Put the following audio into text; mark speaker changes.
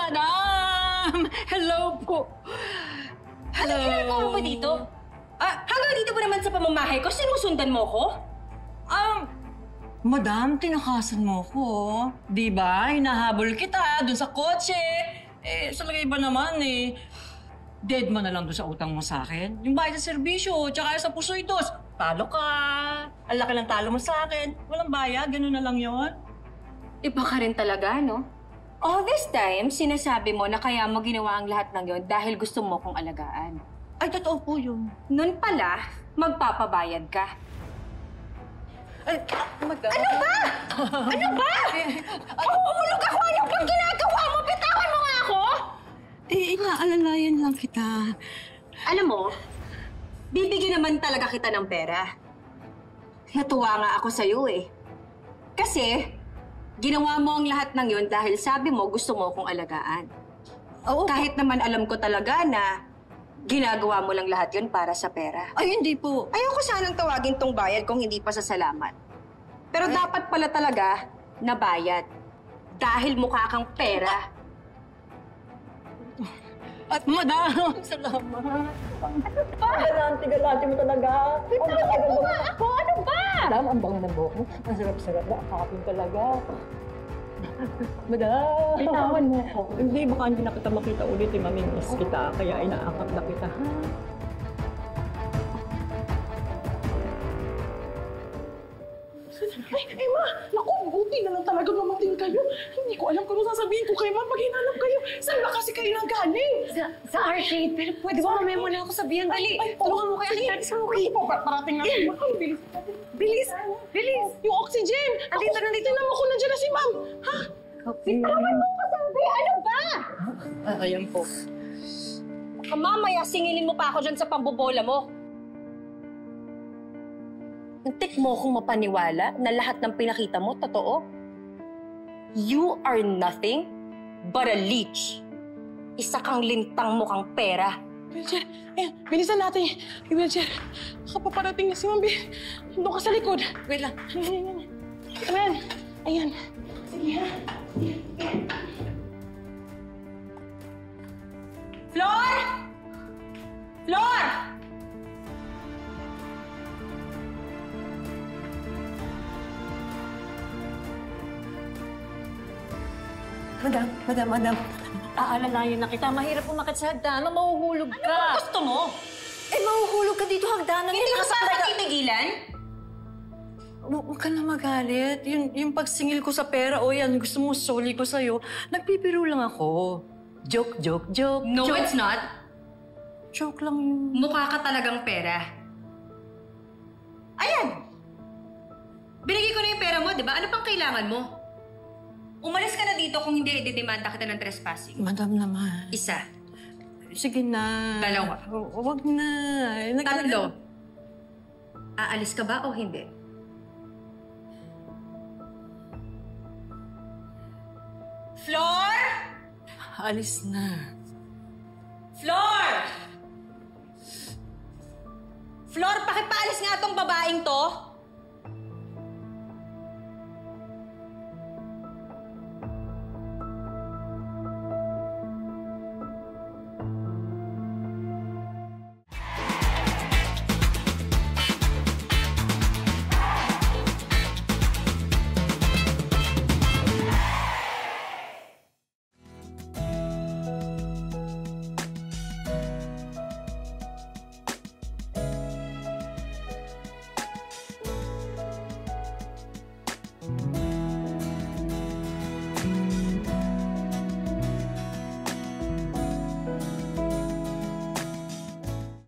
Speaker 1: Madam! Hello po! Hello!
Speaker 2: Ano ginagawa mo dito? Hanggang dito ba naman sa pamamahay ko? Sinusundan mo ko?
Speaker 1: Madam, tinakasan mo ko. Di ba? Hinahabol kita dun sa kotse. Sa lagay ba naman dead mo na lang doon sa utang mo sa akin. Yung bayad sa serbisyo, tsaka sa pusoy dos. Talo ka. Ang laki ng talo mo sa akin. Walang bayad, ganun na lang yon.
Speaker 2: Iba ka rin talaga, no? All this time, sinasabi mo na kaya mo ginawa ang lahat ng yon dahil gusto mo kong alagaan.
Speaker 1: Ay, totoo po yun.
Speaker 2: Nun pala, magpapabayad ka.
Speaker 1: Ay, madam.
Speaker 2: Ano ba? Ano ba? Mahuhulog ako! Ano bang ginagawa mo? Bitawan mo nga ako!
Speaker 1: Inaalalayan lang kita.
Speaker 2: Alam mo, bibigyan naman talaga kita ng pera. Natuwa nga ako sa'yo Kasi, ginawa mo ang lahat ng yon dahil sabi mo gusto mo akong alagaan.
Speaker 1: Oo.
Speaker 2: Kahit naman alam ko talaga na ginagawa mo lang lahat yon para sa pera.
Speaker 1: Ay, hindi po.
Speaker 2: Ayoko sanang tawagin tong bayad kung hindi pa sa salamat. Pero dapat pala talaga na bayad. Dahil mukha kang pera.
Speaker 1: At madam, salamat. Ano ba? Galante mo talaga.
Speaker 2: Bitawan mo nga ako! Ano ba?
Speaker 1: Madam, ang bango ng buhok mo. Ang sarap-sarap na. Akapin talaga. Madam!
Speaker 2: Bitawan mo ako.
Speaker 1: Hindi, baka hindi na kita makita ulit. Mamimiss kita. Kaya inaakap na kita, ha?
Speaker 3: Ay, Ma! Naku, buti na lang talaga mamating kayo. Hindi ko alam kung ano sasabihin ko kay Ma pag hinanap kayo. Saan ba kasi kayo nanggaling?
Speaker 2: Sa arcade, pero pwede ba mamaya mo na ako sabihan? Dali, tulungan mo kaya kita sa
Speaker 3: Ay, parating na si Ma'am. Bilis! Bilis! Yung oxygen! Nandito. Tinan mo kung nandiyan na si Ma'am. Ha?
Speaker 2: Bitawan mo ko sabi! Ano ba?
Speaker 1: Ayan po.
Speaker 2: Mamaya singilin mo pa ako dyan sa pambobola mo. Antik mo kung mapaniwala na lahat ng pinakita mo, totoo? You are nothing but a leech. Isa kang lintang mukhang pera.
Speaker 3: Wheelchair! Ayan, bilisan natin. Yung wheelchair. Kapaparating na si Ma'am. Doon ka sa likod.
Speaker 1: Wait lang.
Speaker 3: Ayan. Ayan. Sige, ha?
Speaker 2: Flor! Flor!
Speaker 1: Madam. Aalalayan na kita. Mahirap umakit sa hagdanan. Mahuhulog ka.
Speaker 2: Ano ba gusto mo?
Speaker 1: Mahuhulog ka dito hagdanan.
Speaker 2: Hindi ka ba natitigilan?
Speaker 1: Huwag ka na magalit. Yung pagsingil ko sa pera, yan, gusto mo soli ko sa'yo. Nagpipiro lang ako. Joke.
Speaker 2: No,
Speaker 1: joke.
Speaker 2: it's not.
Speaker 1: Joke lang yun.
Speaker 2: Mukha ka talagang pera. Ayan! Binigay ko na yung pera mo, di ba? Ano pang kailangan mo? Umalis ka na dito kung hindi ididemanda kita ng trespassing.
Speaker 1: Madam naman.
Speaker 2: Isa.
Speaker 1: Sige na.
Speaker 2: Dalawa.
Speaker 1: Huwag na.
Speaker 2: Tatlo. Aalis ka ba o hindi? Flor!
Speaker 1: Alis na.
Speaker 2: Flor! Flor, pakipaalis nga tong babaeng to.